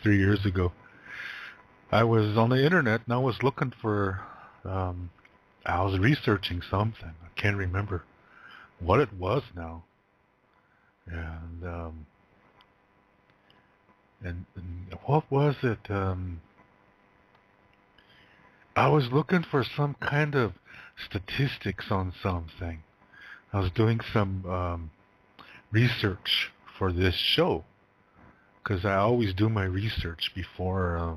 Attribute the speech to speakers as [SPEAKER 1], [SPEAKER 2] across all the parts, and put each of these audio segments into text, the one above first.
[SPEAKER 1] 3 years ago. I was on the internet and I was looking for, I was researching something. I can't remember what it was now. And and what was it? I was looking for some kind of statistics on something. I was doing some research for this show because I always do my research before,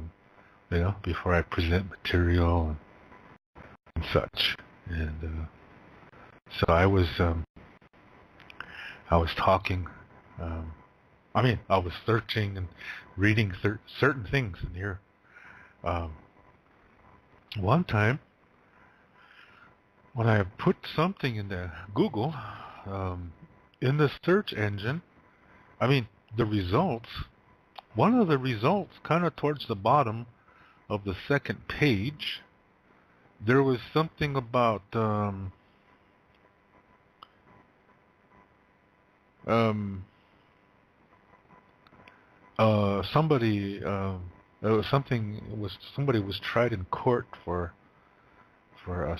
[SPEAKER 1] before I present material and such. And so I was talking. I was searching and reading certain things in here. One time, when I put something in the Google, in the search engine, the results, one of the results, kind of towards the bottom of the second page, there was something about somebody was tried in court for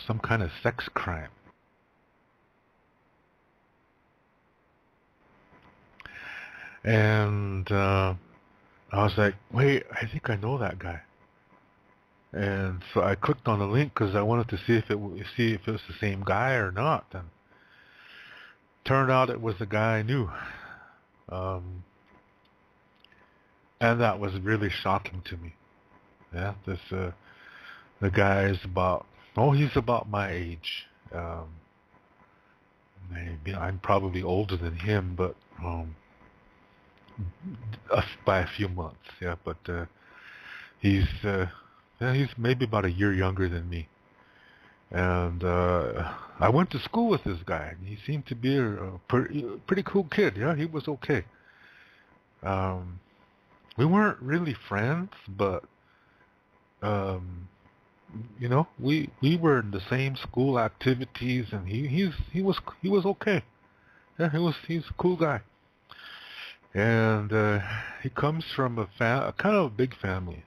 [SPEAKER 1] some kind of sex crime. And I was like, wait, I think I know that guy. And so I clicked on the link because I wanted to see if it was the same guy or not. And turned out it was the guy I knew. And that was really shocking to me. Yeah, the guy is he's about my age. Maybe I'm probably older than him, but by a few months. Yeah, but he's maybe about a year younger than me. And I went to school with this guy. And he seemed to be a pretty cool kid. Yeah, he was okay. We weren't really friends, but we were in the same school activities, and he was okay. Yeah, he's a cool guy. And he comes from a kind of a big family.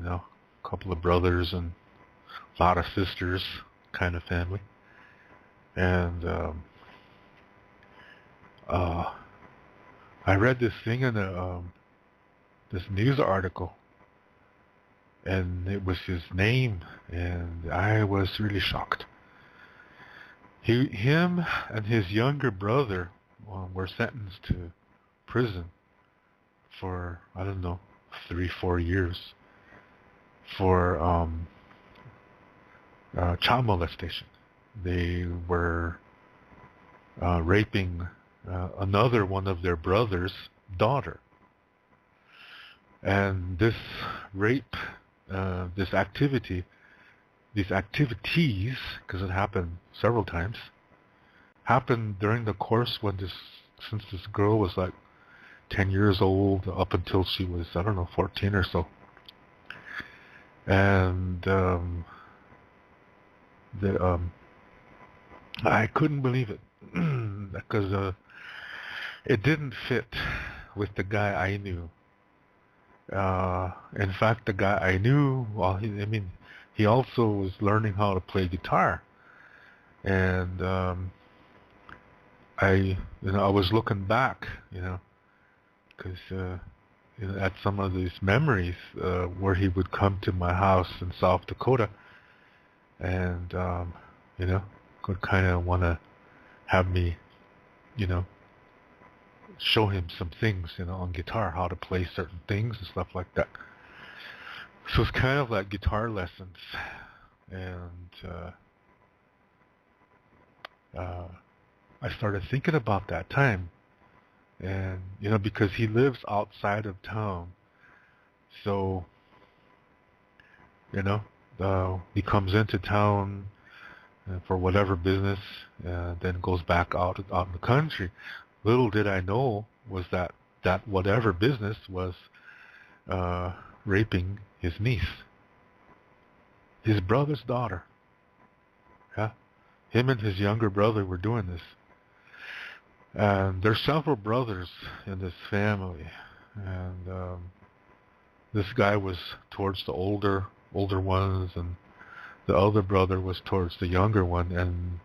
[SPEAKER 1] A couple of brothers and a lot of sisters, kind of family. And I read this thing in this news article, and it was his name, and I was really shocked. Him and his younger brother were sentenced to prison for, I don't know, 3-4 years for child molestation. They were raping another one of their brother's daughter. And this rape, these activities, because it happened several times, happened during the course since this girl was like 10 years old up until she was, I don't know, 14 or so. And I couldn't believe it because it didn't fit with the guy I knew. In fact, the guy I knew, he also was learning how to play guitar, and I was looking back, because at some of these memories where he would come to my house in South Dakota, and could kind of want to have me, show him some things, on guitar, how to play certain things and stuff like that. So it's kind of like guitar lessons, and I started thinking about that time, and because he lives outside of town, so he comes into town for whatever business, then goes back out in the country. Little did I know was that whatever business was raping his niece, his brother's daughter. Yeah, him and his younger brother were doing this. And there's several brothers in this family. and this guy was towards the older ones, and the other brother was towards the younger one, and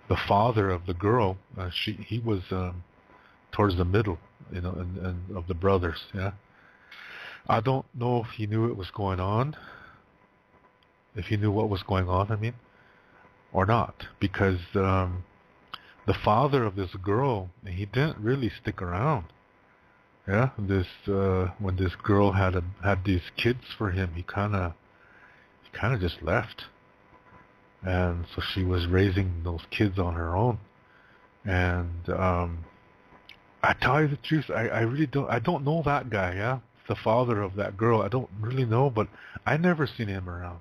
[SPEAKER 1] the father of the girl, he was towards the middle, and of the brothers. Yeah, I don't know if he knew it was going on, if he knew what was going on. I mean, or not, because the father of this girl, he didn't really stick around. Yeah, when this girl had these kids for him, he kind of just left, and so she was raising those kids on her own. And I tell you the truth, I really don't know that guy. Yeah, the father of that girl, I don't really know, but I never seen him around.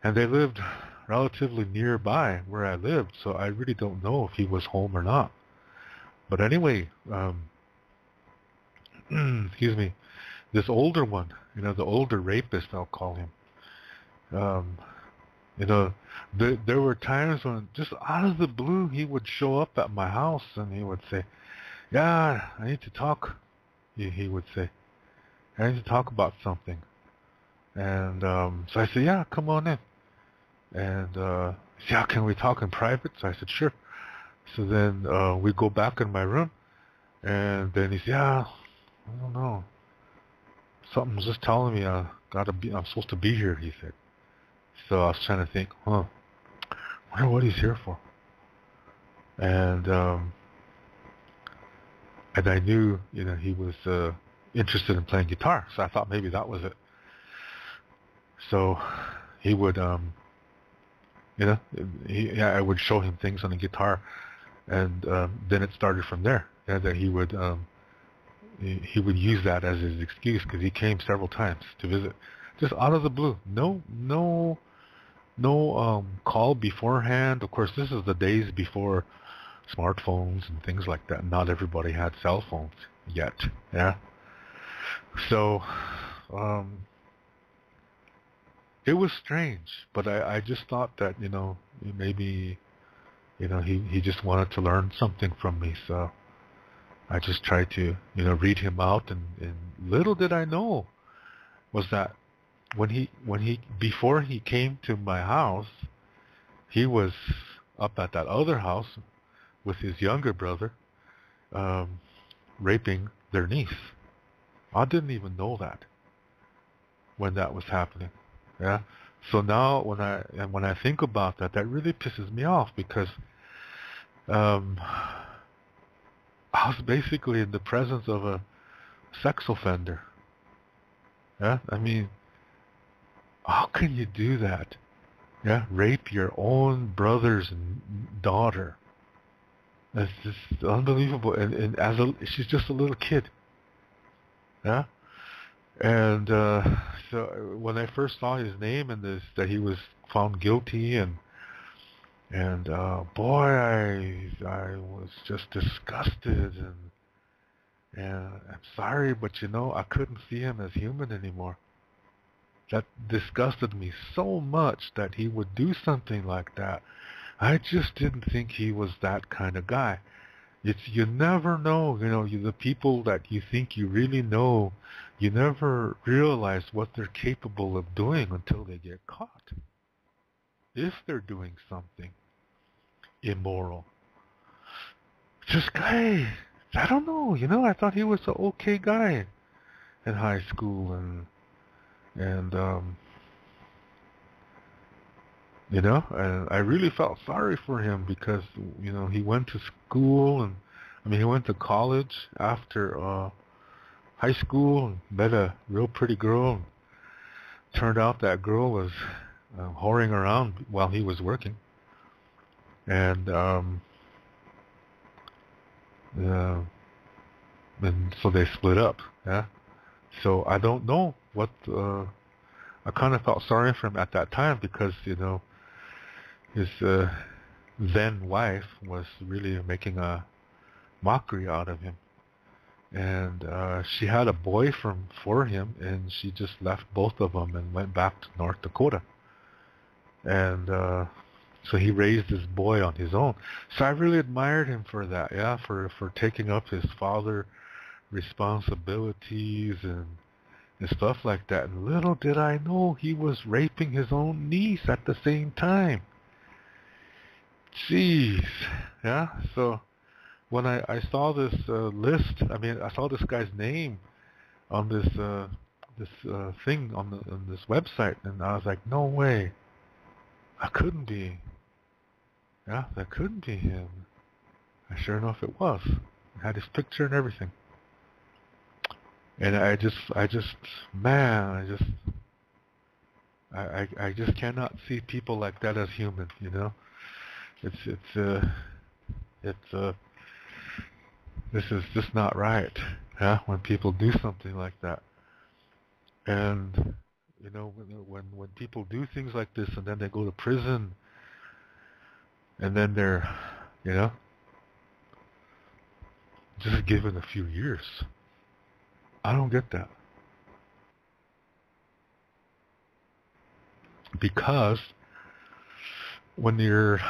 [SPEAKER 1] And they lived relatively nearby where I lived, so I really don't know if he was home or not. But anyway, excuse me, this older one, the older rapist, I'll call him. There were times when just out of the blue he would show up at my house and he would say, "Yeah, I need to talk." He would say, "I need to talk about something." And so I said, "Yeah, come on in." And he said, "Yeah, can we talk in private?" So I said, "Sure." So then we go back in my room, and then he said, "Yeah, I don't know. Something's just telling me I'm supposed to be here," he said. So I was trying to think, I wonder what he's here for. And I knew, he was interested in playing guitar, so I thought maybe that was it. So he would, I would show him things on the guitar, and then it started from there. And that he would use that as his excuse, because he came several times to visit, just out of the blue. No call beforehand. Of course, this is the days before smartphones and things like that. Not everybody had cell phones yet. Yeah. So it was strange, but I just thought that maybe he just wanted to learn something from me. So I just tried to read him out, and little did I know was that before he came to my house, he was up at that other house with his younger brother, raping their niece. I didn't even know that when that was happening. Yeah. So now when I think about that, that really pisses me off, because I was basically in the presence of a sex offender. Yeah. I mean, how can you do that? Yeah, rape your own brother's daughter. That's just unbelievable. And she's just a little kid. Yeah. And so when I first saw his name and that he was found guilty, and boy, I was just disgusted, and I'm sorry, but I couldn't see him as human anymore. That disgusted me so much that he would do something like that. I just didn't think he was that kind of guy. You never know, the people that you think you really know, you never realize what they're capable of doing until they get caught. If they're doing something immoral. This guy, I don't know, I thought he was an okay guy in high school, and and I really felt sorry for him, because he went to school, and he went to college after high school, and met a real pretty girl, and turned out that girl was whoring around while he was working, and so they split up. Yeah. So I don't know what. I kind of felt sorry for him at that time, because his then wife was really making a mockery out of him, and she had a boyfriend for him, and she just left both of them and went back to North Dakota. And So he raised this boy on his own. So I really admired him for that, yeah, for taking up his father responsibilities and stuff like that. And little did I know he was raping his own niece at the same time. Jeez, yeah. So when I saw this list, I mean, I saw this guy's name on this thing on this website, and I was like, no way, that couldn't be. Yeah, that couldn't be him. And sure enough, it was. It had his picture and everything. And man, I just cannot see people like that as human. You know, it's this is just not right. Yeah, when people do something like that, and you know, when people do things like this, and then they go to prison, and then they're, you know, just given a few years. I don't get that. Because when you're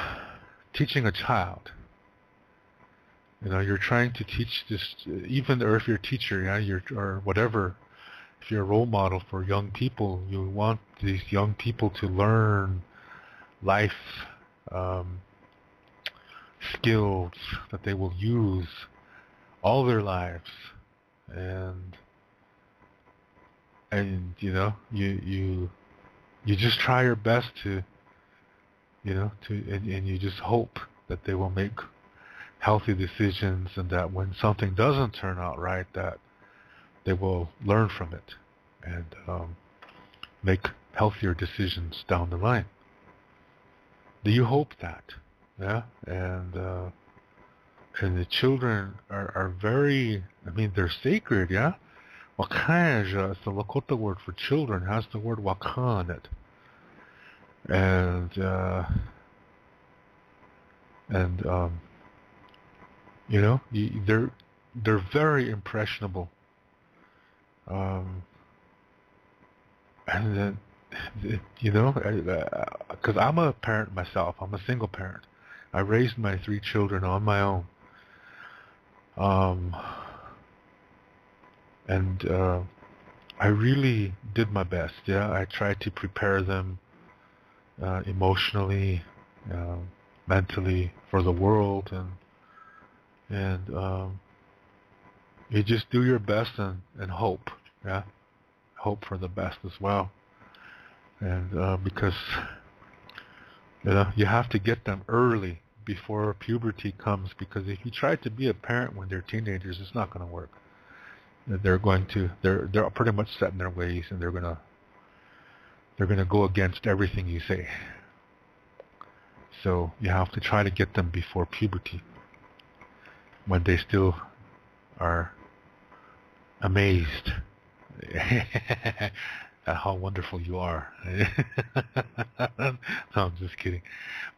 [SPEAKER 1] teaching a child, you know, you're trying to teach this, even, or if you're a teacher, yeah, or whatever, if you're a role model for young people, you want these young people to learn life um, skills that they will use all their lives, and you know, you just try your best to, you know, and you just hope that they will make healthy decisions, and that when something doesn't turn out right, that they will learn from it and make healthier decisions down the line. Do you hope that? Yeah, and the children are very, I mean, they're sacred, yeah? Wakanja is the Lakota word for children, has the word waka in it. And you know, they're very impressionable. And then, you know, because I'm a parent myself, I'm a single parent. I raised my 3 children on my own. And I really did my best. Yeah, I tried to prepare them emotionally, mentally for the world, and you just do your best and hope. Yeah, hope for the best as well. And because you know, you have to get them early before puberty comes, because if you try to be a parent when they're teenagers, it's not going to work. They're pretty much set in their ways, and they're gonna go against everything you say. So you have to try to get them before puberty, when they still are amazed at how wonderful you are. No, I'm just kidding.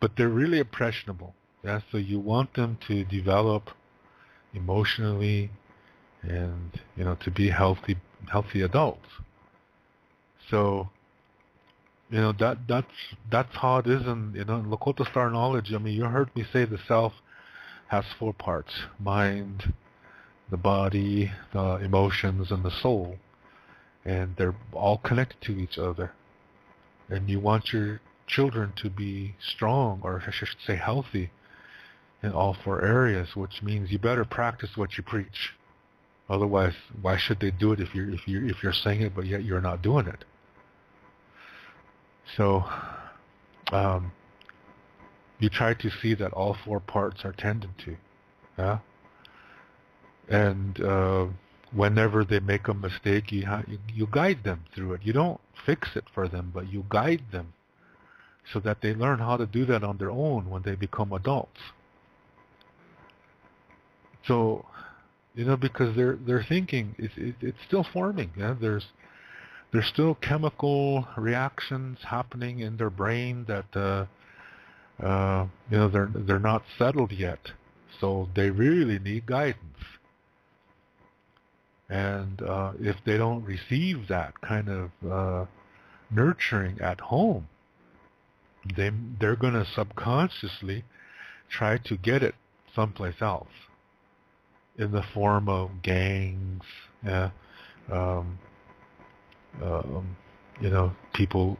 [SPEAKER 1] But they're really impressionable. Yeah, so you want them to develop emotionally, and you know, to be healthy adults. So you know, that's how it is in, you know, in Lakota Star knowledge. I mean, you heard me say the self has 4 parts: mind, the body, the emotions, and the soul. And they're all connected to each other. And you want your children to be strong, or I should say healthy, in all 4 areas, which means you better practice what you preach. Otherwise, why should they do it if you're saying it but yet you're not doing it? So you try to see that all 4 parts are tended to, yeah. And whenever they make a mistake, you guide them through it. You don't fix it for them, but you guide them so that they learn how to do that on their own when they become adults. So, you know, because their thinking it's still forming. Yeah, there's still chemical reactions happening in their brain that you know, they're not settled yet. So they really need guidance. And if they don't receive that kind of nurturing at home, they're gonna subconsciously try to get it someplace else in the form of gangs, yeah, um, um, people,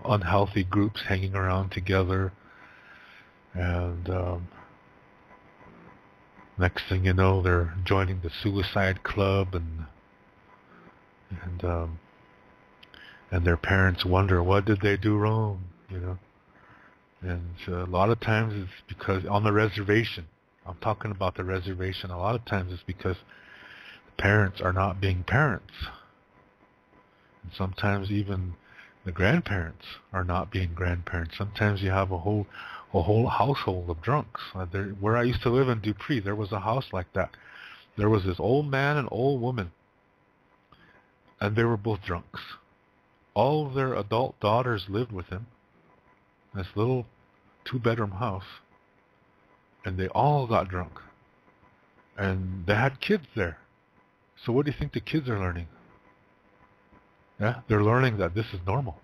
[SPEAKER 1] unhealthy groups hanging around together, and next thing you know, they're joining the suicide club, and um, and their parents wonder what did they do wrong. And a lot of times it's because on the reservation, I'm talking about the reservation. A lot of times it's because the parents are not being parents, and sometimes even the grandparents are not being grandparents. Sometimes you have a whole household of drunks. Where I used to live in Dupree, there was a house like that. There was this old man and old woman, and they were both drunks. All of their adult daughters lived with him, this little 2-bedroom house, and they all got drunk. And they had kids there. So what do you think the kids are learning? Yeah, they're learning that this is normal.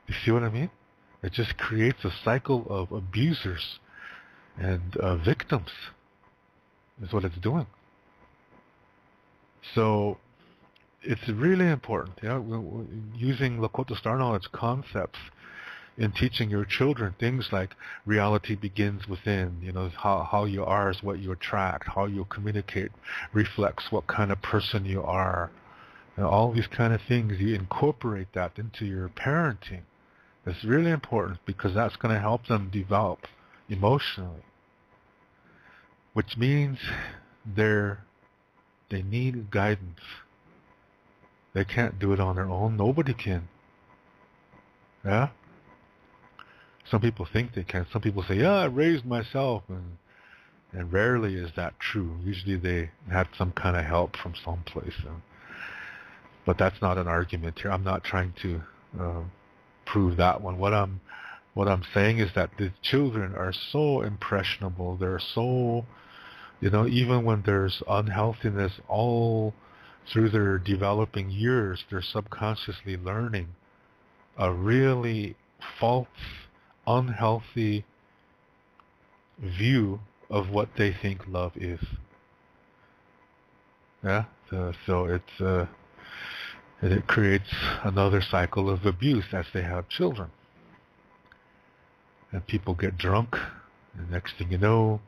[SPEAKER 1] You see what I mean? It just creates a cycle of abusers and victims, is what it's doing. So it's really important, using Lakota Star Knowledge concepts in teaching your children things like reality begins within, how you are is what you attract, how you communicate reflects what kind of person you are. All these kind of things, you incorporate that into your parenting. It's really important because that's going to help them develop emotionally, which means they need guidance. They can't do it on their own. Nobody can. Yeah? Some people think they can. Some people say, yeah, I raised myself. And rarely is that true. Usually they had some kind of help from someplace. But that's not an argument here. I'm not trying to prove that one. What I'm saying is that the children are so impressionable. They're so, even when there's unhealthiness all through their developing years, they're subconsciously learning a really false, unhealthy view of what they think love is. Yeah, so it creates another cycle of abuse as they have children, and people get drunk, and next thing you know,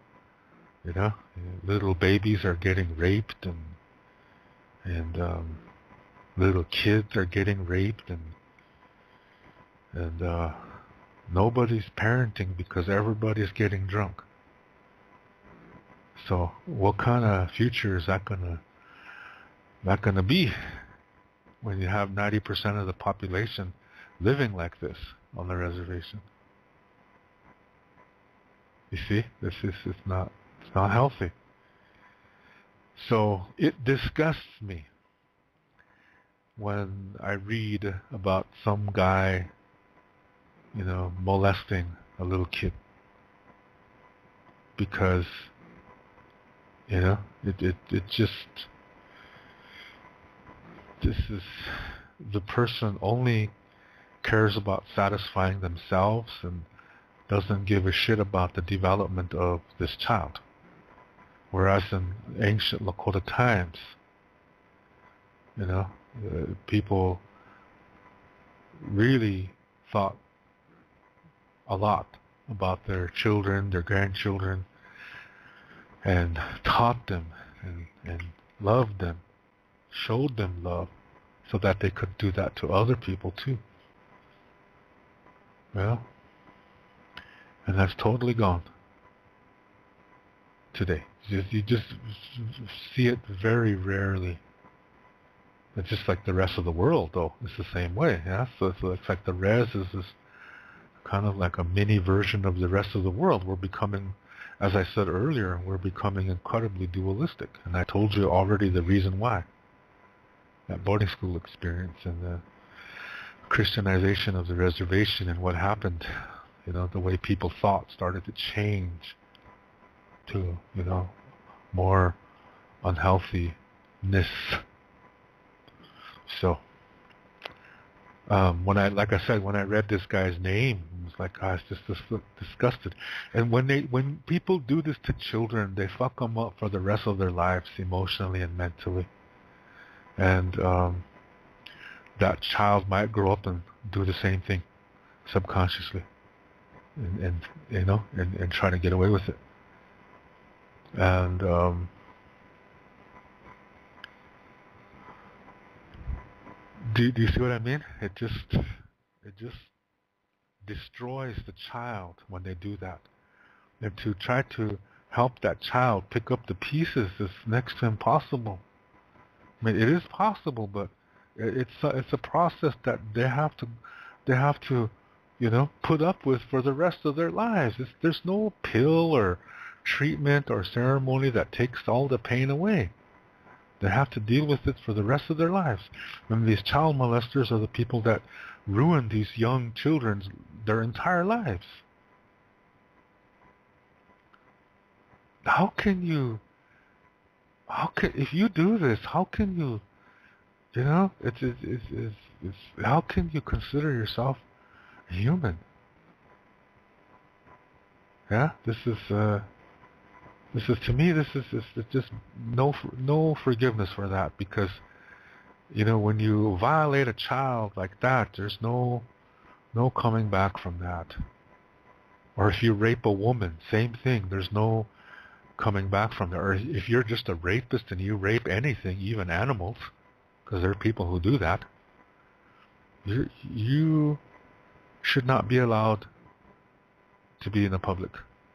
[SPEAKER 1] little babies are getting raped, and little kids are getting raped, and nobody's parenting because everybody's getting drunk. So what kind of future is that gonna be when you have 90% of the population living like this on the reservation? You see, it's not healthy. So it disgusts me when I read about some guy, molesting a little kid, because it just, this is, the person only cares about satisfying themselves and doesn't give a shit about the development of this child. Whereas in ancient Lakota times, people really thought a lot about their children, their grandchildren, and taught them and loved them, showed them love, so that they could do that to other people too. Well, and that's totally gone today. You just see it very rarely. It's just like the rest of the world, though. It's the same way, yeah? So it's like the res is this kind of like a mini version of the rest of the world. We're becoming, as I said earlier, we're becoming incredibly dualistic. And I told you already the reason why. That boarding school experience and the Christianization of the reservation and what happened, the way people thought started to change to, more unhealthiness. So When I, like I said, when I read this guy's name, it was like, I was just disgusted. And when people do this to children, they fuck them up for the rest of their lives, emotionally and mentally. And that child might grow up and do the same thing subconsciously, and you know, and try to get away with it. And do you see what I mean? It just destroys the child when they do that. And to try to help that child pick up the pieces is next to impossible. I mean, it is possible, but it's a process that they have to, you know, put up with for the rest of their lives. There's no pill or treatment or ceremony that takes all the pain away. They have to deal with it for the rest of their lives. And these child molesters are the people that ruin these young children's their entire lives. How can you? How can if you do this? How can you? You know, it's how can you consider yourself human? Yeah, this is to me. This is just no forgiveness for that, because you know, when you violate a child like that, there's no coming back from that. Or if you rape a woman, same thing. There's no coming back from there. Or if you're just a rapist and you rape anything, even animals, because there are people who do that, you should not be allowed to be in the public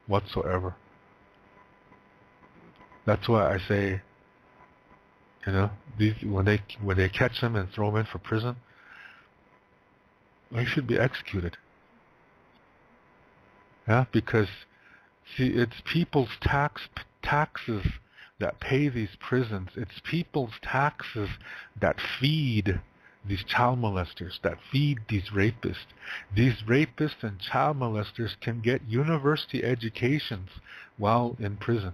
[SPEAKER 1] whatsoever. That's why I say, you know, these when they catch them and throw them in for prison, they should be executed. Yeah, because see, it's people's taxes that pay these prisons. It's people's taxes that feed these child molesters, that feed these rapists. These rapists and child molesters can get university educations while in prison.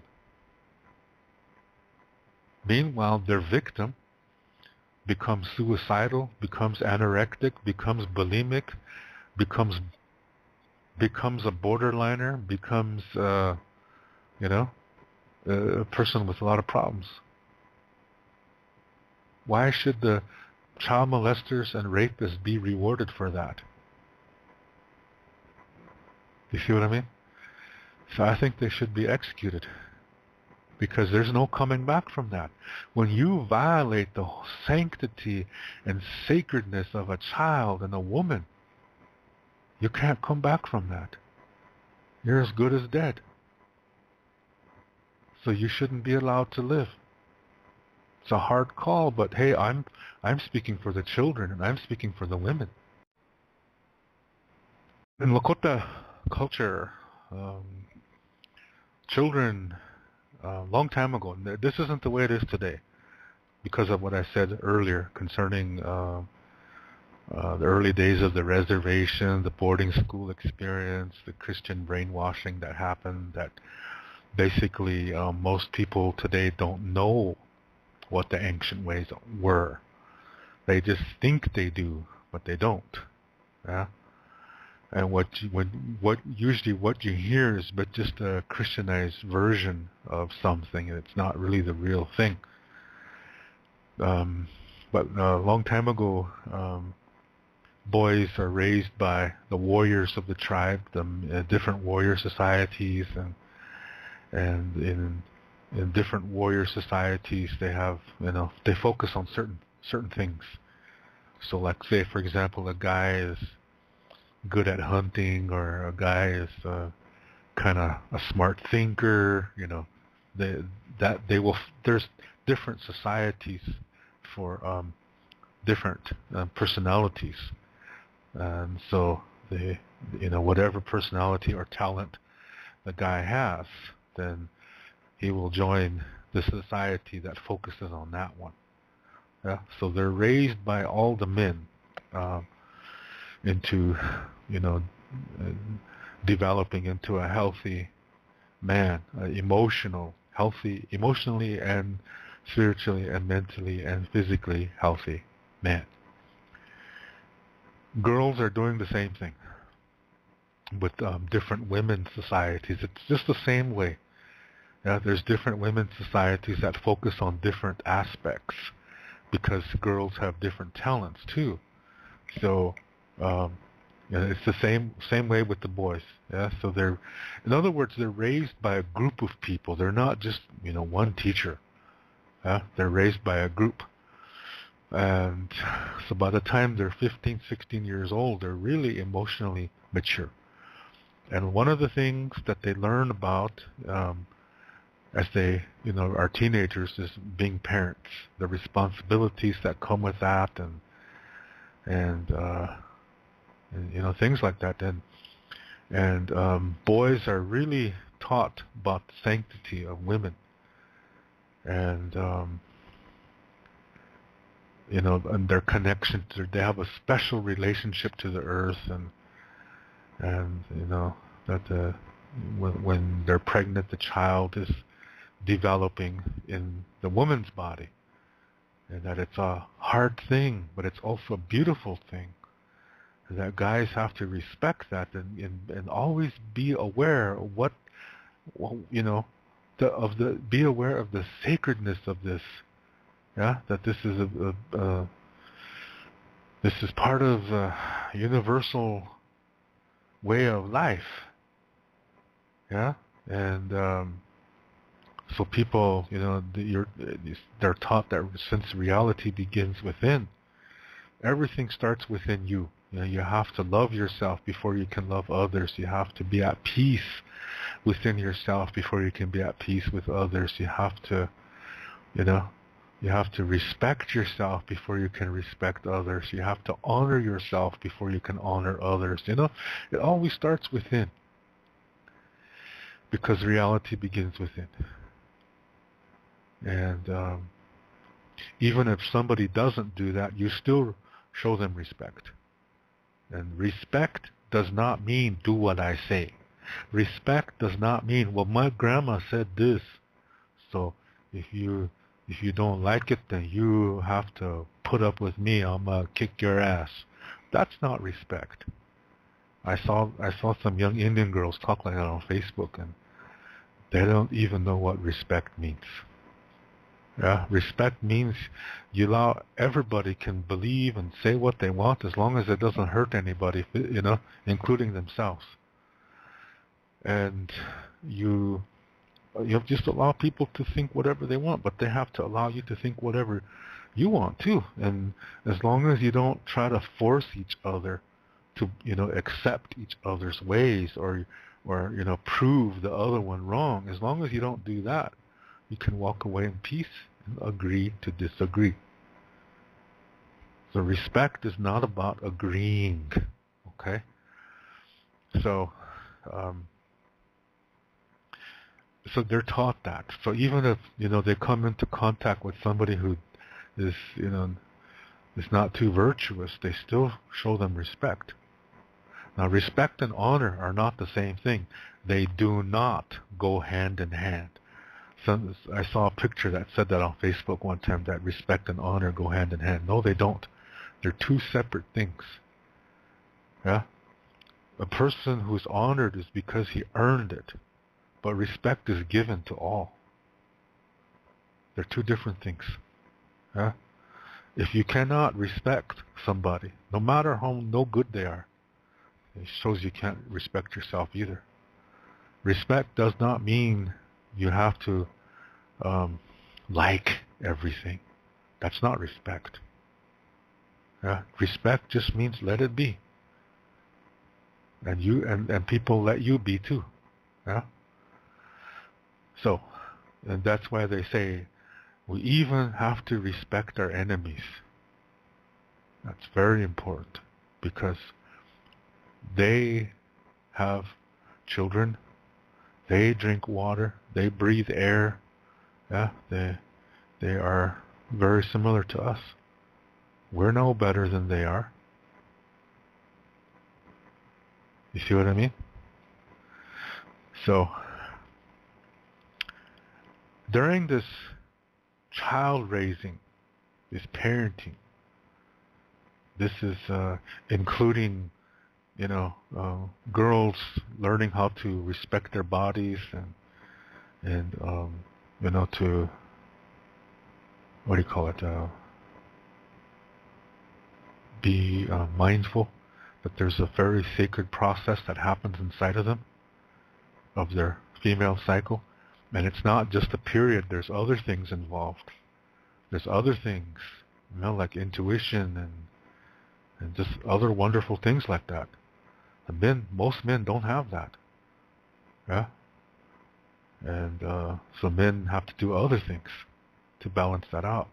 [SPEAKER 1] Meanwhile, their victim becomes suicidal, becomes anorectic, becomes bulimic, becomes a borderliner, becomes you know, a person with a lot of problems. Why should the child molesters and rapists be rewarded for that? You see what I mean? So I think they should be executed, because there's no coming back from that. When you violate the sanctity and sacredness of a child and a woman, you can't come back from that. You're as good as dead. So you shouldn't be allowed to live. It's a hard call, but hey, I'm speaking for the children, and I'm speaking for the women. In Lakota culture, children, long time ago, this isn't the way it is today, because of what I said earlier concerning the early days of the reservation, the boarding school experience, the Christian brainwashing that happened, that basically most people today don't know what the ancient ways were. They just think they do, but they don't. Yeah? And what you hear is but just a Christianized version of something, and it's not really the real thing. But a long time ago, boys are raised by the warriors of the tribe, the different warrior societies, and in different warrior societies, they have, you know, they focus on certain things. So, like, say for example, a guy is good at hunting, or a guy is kind of a smart thinker. You know, there's different societies for different personalities, and so you know, whatever personality or talent the guy has, then he will join the society that focuses on that one. Yeah? So they're raised by all the men into, you know, uh, developing into a healthy man, emotionally and spiritually and mentally and physically healthy man. girls are doing the same thing with different women's societies. It's just the same way. Yeah, there's different women's societies that focus on different aspects because girls have different talents too. So um, it's the same way with the boys. Yeah, so in other words, they're raised by a group of people. They're not just one teacher. Yeah, they're raised by a group, and so by the time they're 15, 16 years old, they're really emotionally mature. And one of the things that they learn about as they are teenagers is being parents, the responsibilities that come with that, and things like that. And boys are really taught about the sanctity of women, and and their connection to, they have a special relationship to the earth, and that when they're pregnant, the child is developing in the woman's body, and that it's a hard thing, but it's also a beautiful thing. That guys have to respect that and always be aware of what be aware of the sacredness of this. Yeah, that this is this is part of a universal way of life. Yeah, and so people, they're taught that since reality begins within, everything starts within you. You have to love yourself before you can love others. You have to be at peace within yourself before you can be at peace with others. You have to, you have to respect yourself before you can respect others. You have to honor yourself before you can honor others. It always starts within, because reality begins within. And even if somebody doesn't do that, you still show them respect. And respect does not mean do what I say. Respect does not mean, well, my grandma said this, so if you don't like it, then you have to put up with me. I'm gonna kick your ass. That's not respect. I saw some young Indian girls talk like that on Facebook, and they don't even know what respect means. Yeah, respect means you allow everybody can believe and say what they want as long as it doesn't hurt anybody, including themselves. And you just allow people to think whatever they want, but they have to allow you to think whatever you want too. And as long as you don't try to force each other to accept each other's ways or prove the other one wrong, as long as you don't do that, you can walk away in peace and agree to disagree. So respect is not about agreeing, okay? So so they're taught that. So even if they come into contact with somebody who is is not too virtuous, they still show them respect. Now, respect and honor are not the same thing. They do not go hand in hand. I saw a picture that said that on Facebook one time, that respect and honor go hand in hand. No, they don't. They're two separate things. Yeah? A person who's honored is because he earned it, but respect is given to all. They're two different things. Yeah? If you cannot respect somebody, no matter how no good they are, it shows you can't respect yourself either. Respect does not mean you have to like everything. That's not respect. Yeah? Respect just means let it be. And you and people let you be too. Yeah? So, and that's why they say we even have to respect our enemies. That's very important, because they have children, they drink water, they breathe air. Yeah, they are very similar to us. We're no better than they are. You see what I mean? So during this child raising, this parenting, This is including, girls learning how to respect their bodies and to, what do you call it, be mindful that there's a very sacred process that happens inside of them, of their female cycle. And it's not just a period, there's other things involved. There's other things, like intuition and just other wonderful things like that. Most men don't have that. Yeah? And so men have to do other things to balance that out.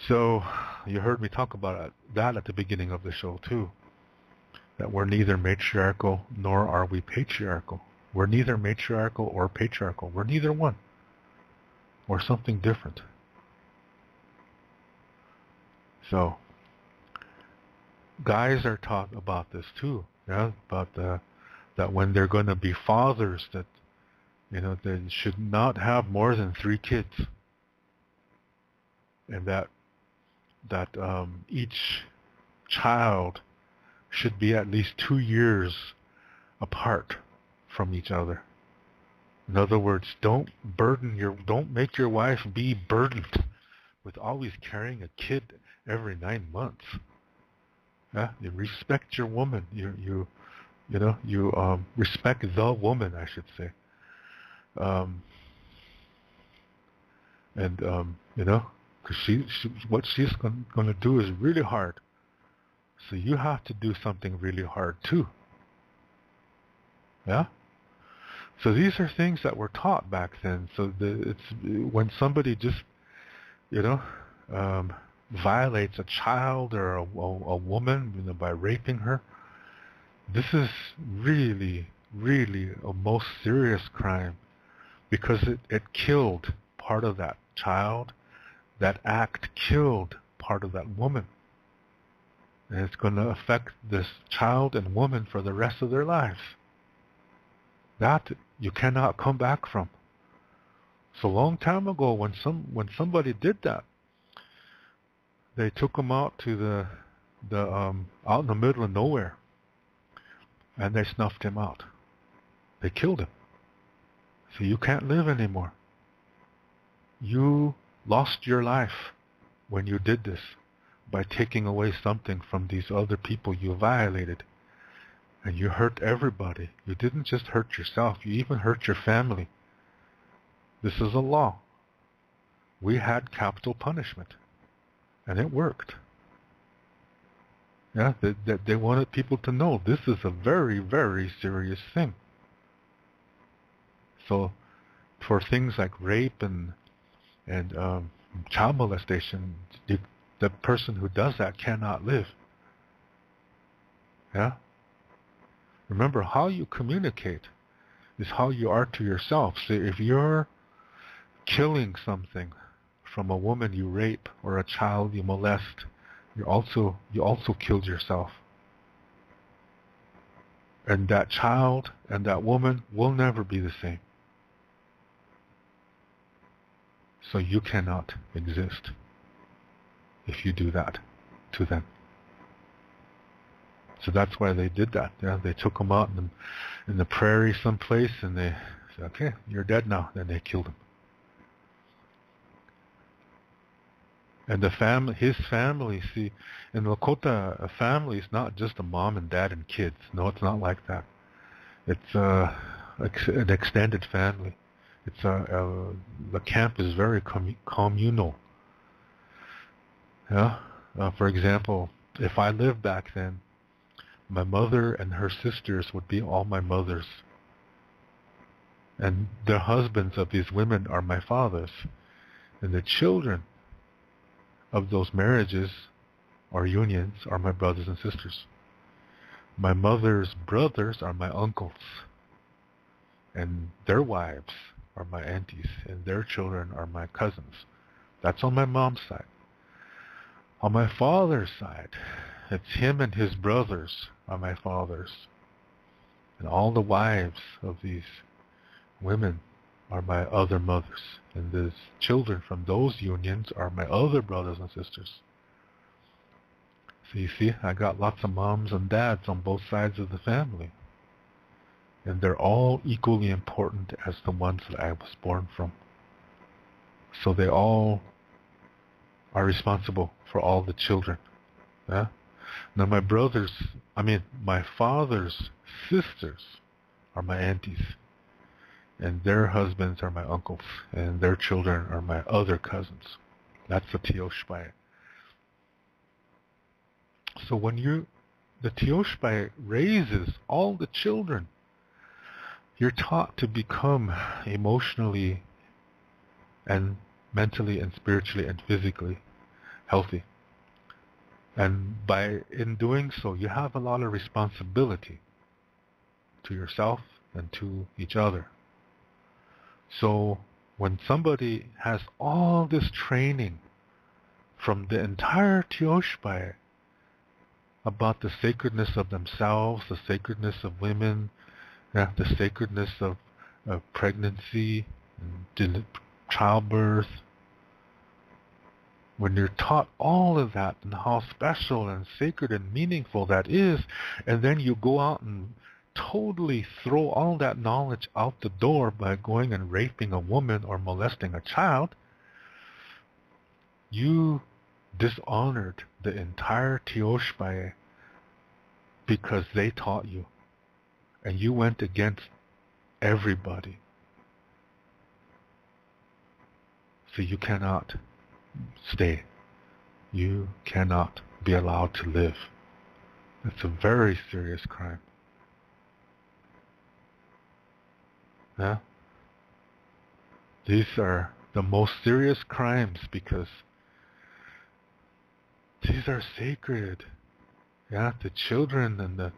[SPEAKER 1] So you heard me talk about that at the beginning of the show too, that we're neither matriarchal nor are we patriarchal. We're neither matriarchal or patriarchal. We're neither one. We're something different. So guys are taught about this too, yeah, about that when they're going to be fathers, that they should not have more than 3 kids, and that each child should be at least 2 years apart from each other. In other words, don't make your wife be burdened with always carrying a kid every 9 months. Yeah? You respect your woman. You respect the woman, I should say. Because what she's going to do is really hard. So you have to do something really hard too. Yeah? So these are things that were taught back then. So it's when somebody just, violates a child or a woman, by raping her, this is really, really a most serious crime, because it killed part of that child. That act killed part of that woman. And it's going to affect this child and woman for the rest of their lives. That you cannot come back from. So a long time ago, when somebody did that, they took him out to out in the middle of nowhere, and they snuffed him out. They killed him. So you can't live anymore. You lost your life when you did this, by taking away something from these other people you violated. And you hurt everybody. You didn't just hurt yourself, you even hurt your family. This is a law. We had capital punishment, and it worked. Yeah, they wanted people to know this is a very, very serious thing. So for things like rape and child molestation, the person who does that cannot live. Yeah? Remember, how you communicate is how you are to yourself. So if you're killing something from a woman you rape or a child you molest, you also killed yourself. And that child and that woman will never be the same. So you cannot exist if you do that to them. So that's why they did that. Yeah, they took him out in the prairie someplace, and they said, "Okay, you're dead now." Then they killed him. And his family, see, in Lakota, a family is not just a mom and dad and kids. No, it's not like that. It's an extended family. It's the camp is very communal. Yeah. For example, if I lived back then, my mother and her sisters would be all my mothers, and the husbands of these women are my fathers, and the children of those marriages or unions are my brothers and sisters. My mother's brothers are my uncles, and their wives are my aunties, and their children are my cousins. That's on my mom's side. On my father's side, it's him and his brothers are my fathers. And all the wives of these women are my other mothers. And the children from those unions are my other brothers and sisters. So you see, I got lots of moms and dads on both sides of the family. And they're all equally important as the ones that I was born from. So they all are responsible for all the children. Yeah? Now my father's sisters are my aunties. And their husbands are my uncles. And their children are my other cousins. That's the Tioshpai. So when the Tioshpai raises all the children, you're taught to become emotionally and mentally and spiritually and physically healthy. And in doing so, you have a lot of responsibility to yourself and to each other. So when somebody has all this training from the entire Tioshpai about the sacredness of themselves, the sacredness of women, the sacredness of pregnancy and childbirth, when you're taught all of that and how special and sacred and meaningful that is, and then you go out and totally throw all that knowledge out the door by going and raping a woman or molesting a child, you dishonored the entire Tioshpai because they taught you. And you went against everybody. So you cannot stay. You cannot be allowed to live. It's a very serious crime. Yeah? These are the most serious crimes because these are sacred. Yeah, the children and the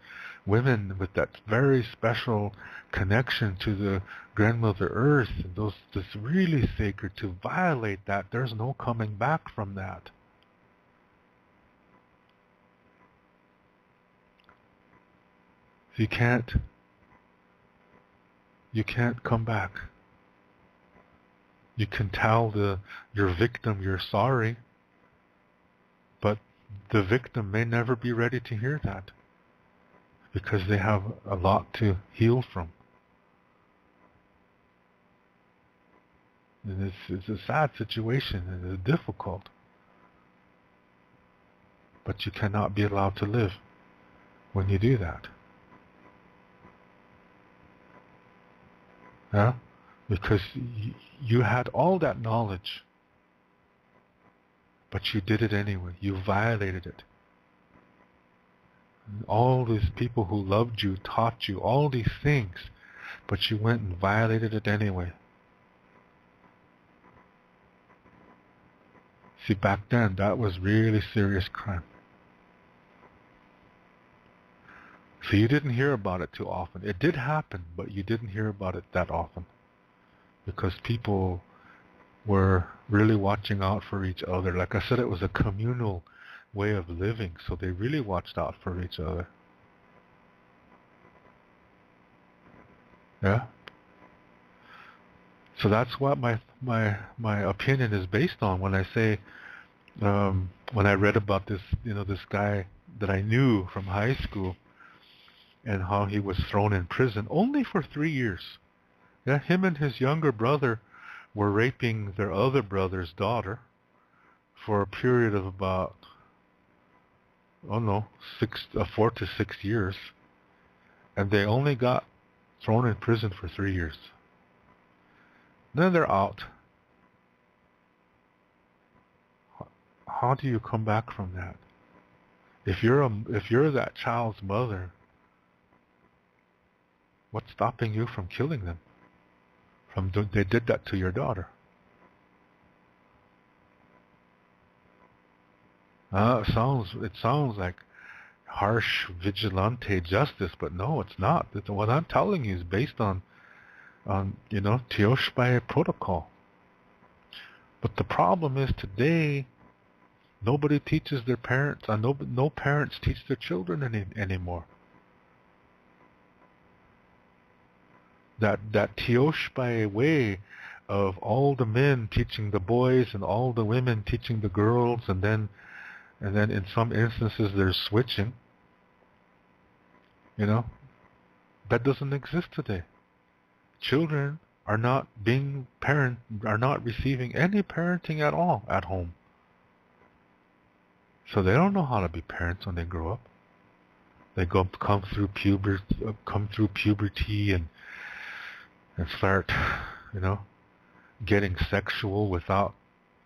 [SPEAKER 1] women with that very special connection to the grandmother earth, that's really sacred. To violate that, there's no coming back from that. You can't come back. You can tell your victim you're sorry, but the victim may never be ready to hear that because they have a lot to heal from. And it's a sad situation and it's difficult. But you cannot be allowed to live when you do that. Yeah? Because you had all that knowledge, but you did it anyway. You violated it. And all these people who loved you, taught you all these things, but you went and violated it anyway. See, back then, that was really serious crime. So you didn't hear about it too often. It did happen, but you didn't hear about it that often. Because people were really watching out for each other. Like I said, it was a communal way of living, so they really watched out for each other. Yeah? So that's what my opinion is based on when I say, when I read about this, this guy that I knew from high school and how he was thrown in prison only for 3 years. Yeah, him and his younger brother were raping their other brother's daughter for a period of about, 4 to 6 years. And they only got thrown in prison for 3 years. Then they're out. How do you come back from that? If you're that child's mother, what's stopping you from killing them? They did that to your daughter. It sounds like harsh vigilante justice, but no, it's not. What I'm telling you is based on Tioshpai protocol. But the problem is today, nobody teaches their parents, and no parents teach their children anymore. That Tioshpai way of all the men teaching the boys and all the women teaching the girls, and then and then in some instances they're switching. You know, that doesn't exist today. Children are not receiving any parenting at all at home. So they don't know how to be parents when they grow up. They come through puberty and start, you know, getting sexual without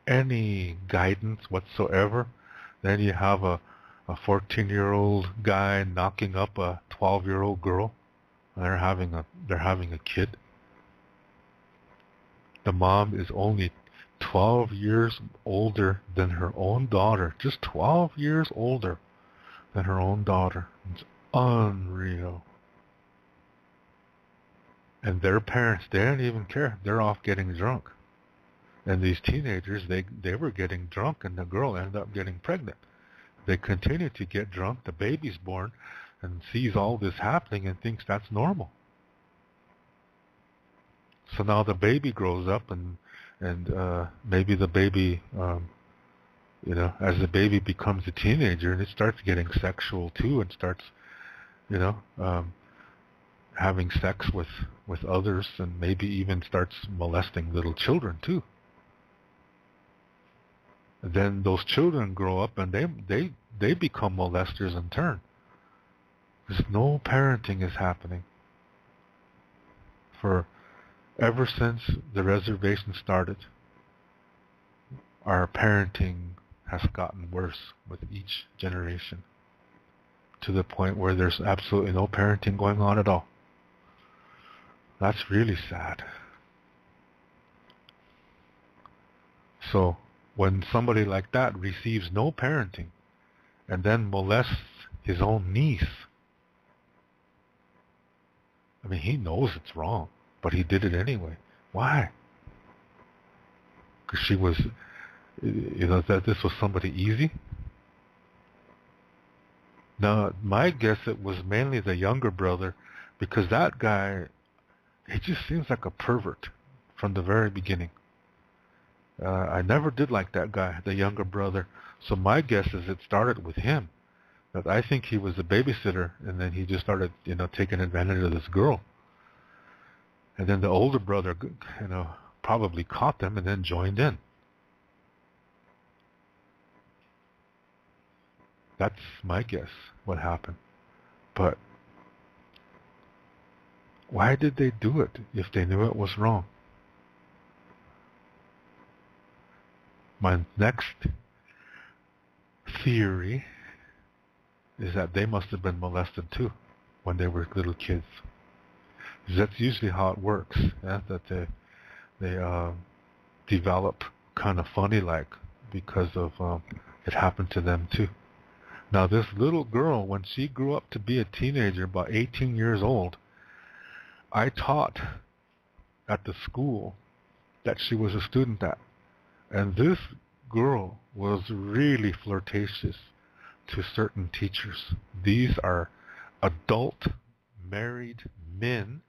[SPEAKER 1] any guidance whatsoever. Then you have a 14-year-old guy knocking up a 12-year-old girl. And they're having a kid. The mom is only 12 years older than her own daughter. Just 12 years older than her own daughter. It's unreal. And their parents, they didn't even care. They're off getting drunk. And these teenagers, they were getting drunk, and the girl ended up getting pregnant. They continue to get drunk. The baby's born and sees all this happening and thinks that's normal. So now the baby grows up, and maybe the baby, you know, as the baby becomes a teenager, and it starts getting sexual too, and starts, you know, having sex with others, and maybe even starts molesting little children too. And then those children grow up, and they become molesters in turn. Because no parenting is happening. Ever since the reservation started, our parenting has gotten worse with each generation, to the point where there's absolutely no parenting going on at all. That's really sad. So when somebody like that receives no parenting and then molests his own niece, I mean, he knows it's wrong, but he did it anyway. Why? Because she was, you know, that this was somebody easy? Now, my guess it was mainly the younger brother, because that guy, he just seems like a pervert from the very beginning. I never did like that guy, the younger brother. So my guess is it started with him. That I think he was a babysitter, and then he just started, you know, taking advantage of this girl. And then the older brother, you know, probably caught them and then joined in. That's my guess, what happened. But why did they do it if they knew it was wrong? My next theory is that they must have been molested too when they were little kids. That's usually how it works, yeah? That they develop kind of funny like because of it happened to them too. Now this little girl, when she grew up to be a teenager, about 18 years old, I taught at the school that she was a student at. And this girl was really flirtatious to certain teachers. These are adult married men,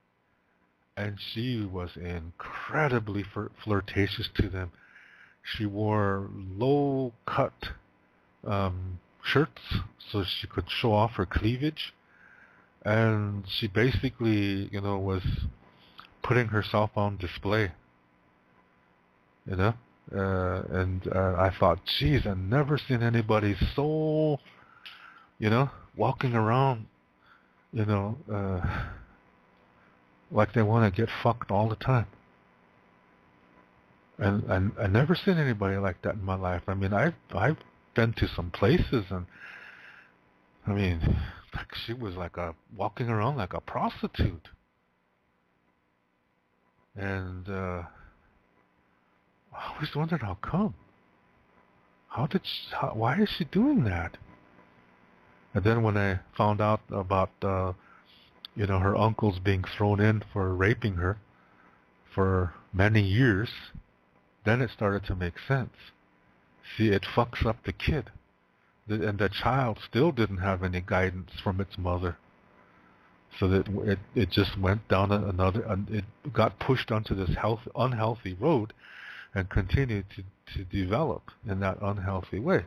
[SPEAKER 1] and she was incredibly flirtatious to them. She wore low-cut shirts so she could show off her cleavage, and she basically, you know, was putting herself on display, you know. And I thought, geez, I've never seen anybody so, you know, walking around, you know, like they want to get fucked all the time. And I never seen anybody like that in my life. I mean, I've been to some places, and I mean, like she was like walking around like a prostitute. And I always wondered how come. Why is she doing that? And then when I found out about, you know, her uncles being thrown in for raping her for many years, then it started to make sense. See, it fucks up the kid. And the child still didn't have any guidance from its mother. So that it just went down it got pushed onto this unhealthy road and continued to develop in that unhealthy way.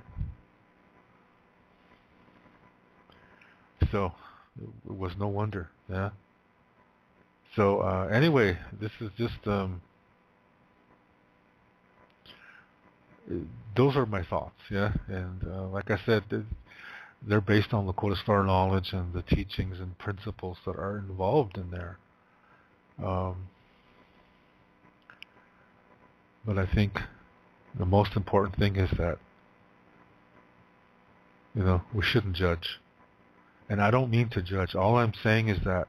[SPEAKER 1] So it was no wonder. Yeah. So anyway, this is just those are my thoughts. Yeah, and like I said, they're based on Lakota Star knowledge and the teachings and principles that are involved in there. But I think the most important thing is that, we shouldn't judge. And I don't mean to judge. All I'm saying is that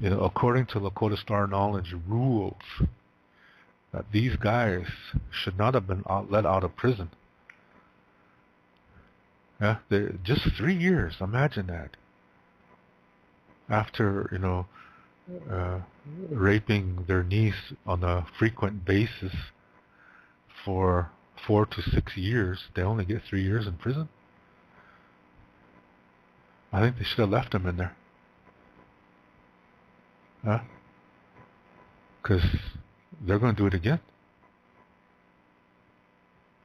[SPEAKER 1] according to Lakota Star knowledge rules, that these guys should not have been let out of prison. Yeah, just 3 years. Imagine that. After raping their niece on a frequent basis for 4 to 6 years, they only get 3 years in prison. I think they should have left him in there. Huh? Because they're going to do it again.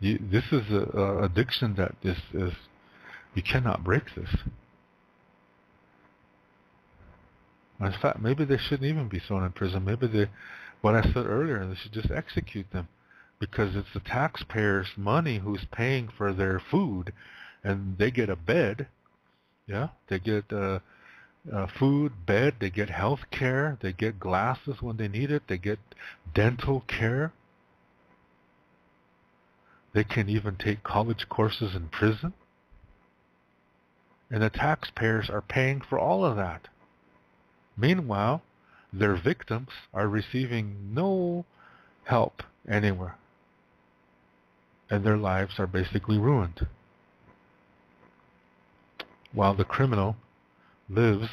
[SPEAKER 1] This is a addiction that is you cannot break this. In fact, maybe they shouldn't even be thrown in prison. Maybe what I said earlier, they should just execute them, because it's the taxpayers' money who's paying for their food, and they get a bed. Yeah, they get food, bed, they get health care, they get glasses when they need it, they get dental care. They can even take college courses in prison. And the taxpayers are paying for all of that. Meanwhile, their victims are receiving no help anywhere. And their lives are basically ruined. While the criminal lives,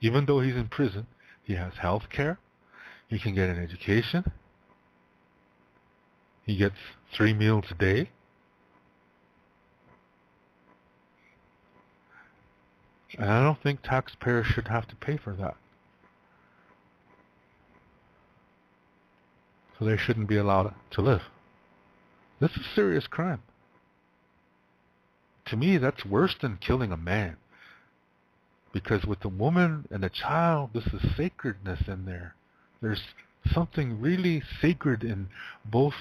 [SPEAKER 1] even though he's in prison, he has health care, he can get an education, he gets 3 meals a day. And I don't think taxpayers should have to pay for that. So they shouldn't be allowed to live. This is serious crime. To me, that's worse than killing a man. Because with the woman and the child, this is sacredness in there. There's something really sacred in both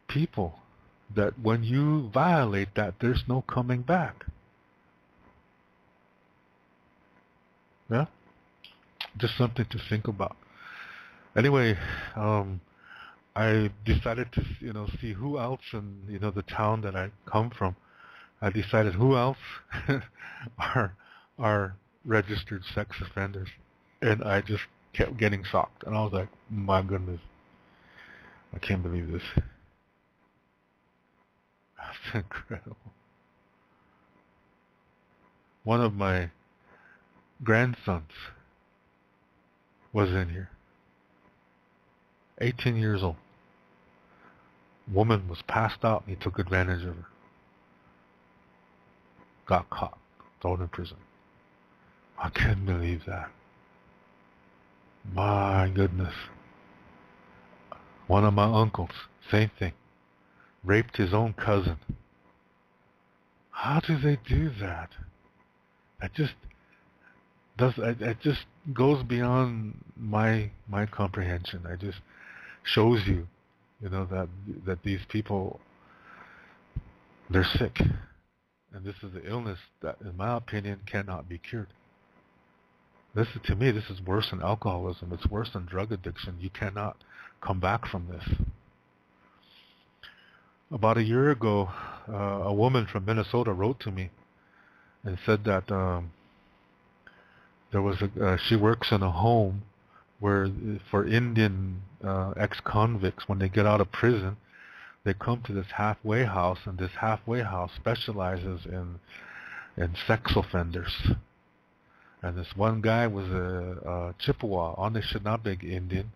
[SPEAKER 1] people, that when you violate that, there's no coming back. Yeah? Just something to think about. Anyway, I decided to, see who else in, the town that I come from. I decided who else are registered sex offenders. And I just kept getting shocked. And I was like, my goodness, I can't believe this. That's incredible. One of my grandsons was in here. 18 years old. Woman was passed out and he took advantage of her. Got caught. Thrown in prison. I can't believe that. My goodness. One of my uncles, same thing. Raped his own cousin. How do they do that? It just goes beyond my comprehension. It just shows you, that these people, they're sick. And this is an illness that, in my opinion, cannot be cured. To me, this is worse than alcoholism. It's worse than drug addiction. You cannot come back from this. About a year ago, a woman from Minnesota wrote to me and said that she works in a home where, for Indian ex-convicts, when they get out of prison, they come to this halfway house, and this halfway house specializes in sex offenders. And this one guy was a Chippewa, Anishinaabe Indian,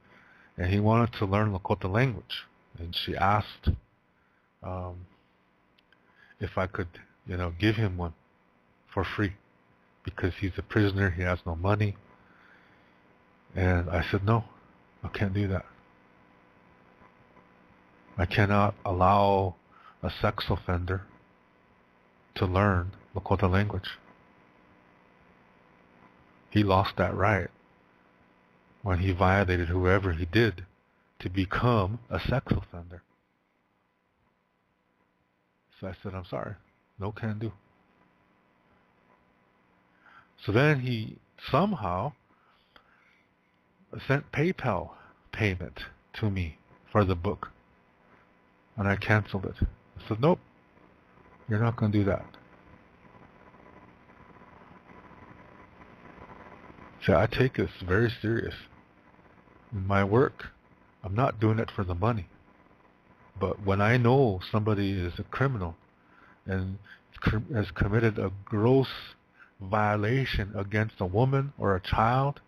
[SPEAKER 1] and he wanted to learn Lakota language. And she asked if I could, give him one for free, because he's a prisoner, he has no money. And I said, no, I can't do that. I cannot allow a sex offender to learn Lakota language. He lost that right when he violated whoever he did to become a sex offender. So I said, I'm sorry. No can do. So then he somehow sent PayPal payment to me for the book. And I canceled it. I said, nope, you're not going to do that. See, I take this very serious. In my work, I'm not doing it for the money. But when I know somebody is a criminal and has committed a gross violation against a woman or a child,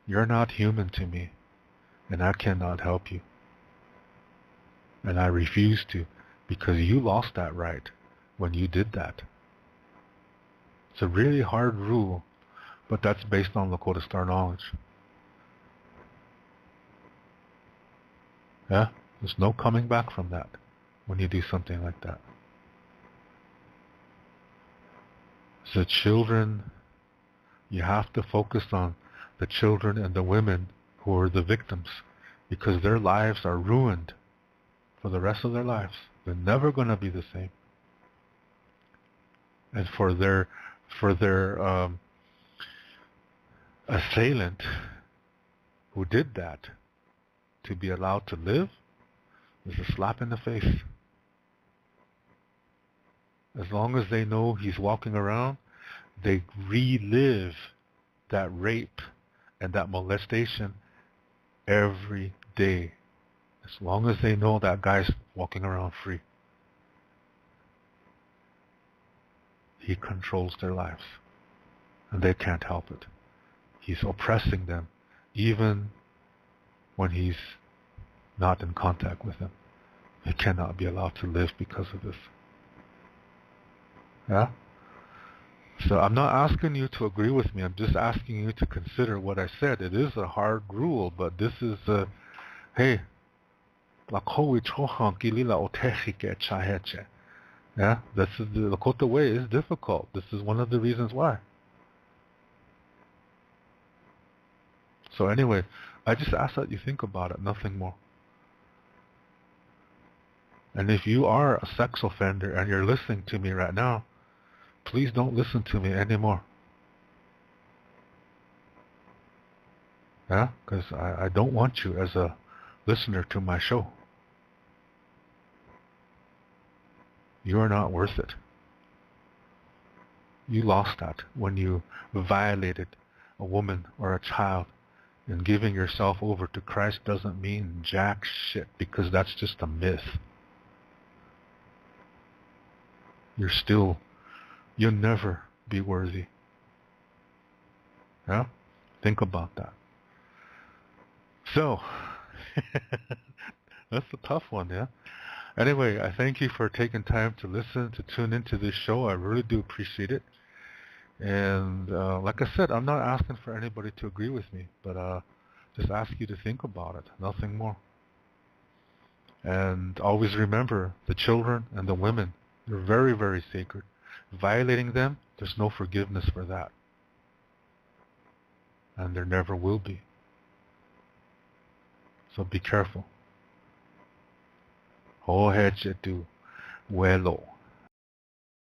[SPEAKER 1] you're not human to me, and I cannot help you. And I refuse to, because you lost that right when you did that. It's a really hard rule, but that's based on Lakota Star knowledge. Yeah? There's no coming back from that when you do something like that. So children, you have to focus on the children and the women who are the victims, because their lives are ruined for the rest of their lives. They're never going to be the same. And for their assailant who did that to be allowed to live is a slap in the face. As long as they know he's walking around, they relive that rape and that molestation every day. As long as they know that guy's walking around free. He controls their lives. And they can't help it. He's oppressing them even when he's not in contact with them. He cannot be allowed to live because of this. Yeah? So I'm not asking you to agree with me. I'm just asking you to consider what I said. It is a hard rule, but this is hey, yeah, this is the Lakota way is difficult. This is one of the reasons why. So anyway, I just ask that you think about it, nothing more. And if you are a sex offender and you're listening to me right now, please don't listen to me anymore. Yeah? Because I don't want you as a listener to my show. You are not worth it. You lost that when you violated a woman or a child. And giving yourself over to Christ doesn't mean jack shit, because that's just a myth. You'll never be worthy. Yeah? Think about that. So, that's a tough one, yeah? Anyway, I thank you for taking time to listen, to tune into this show. I really do appreciate it. And like I said, I'm not asking for anybody to agree with me, but just ask you to think about it, nothing more. And always remember, the children and the women, they're very, very sacred. Violating them, there's no forgiveness for that. And there never will be. So be careful. Ho he che tu, welo.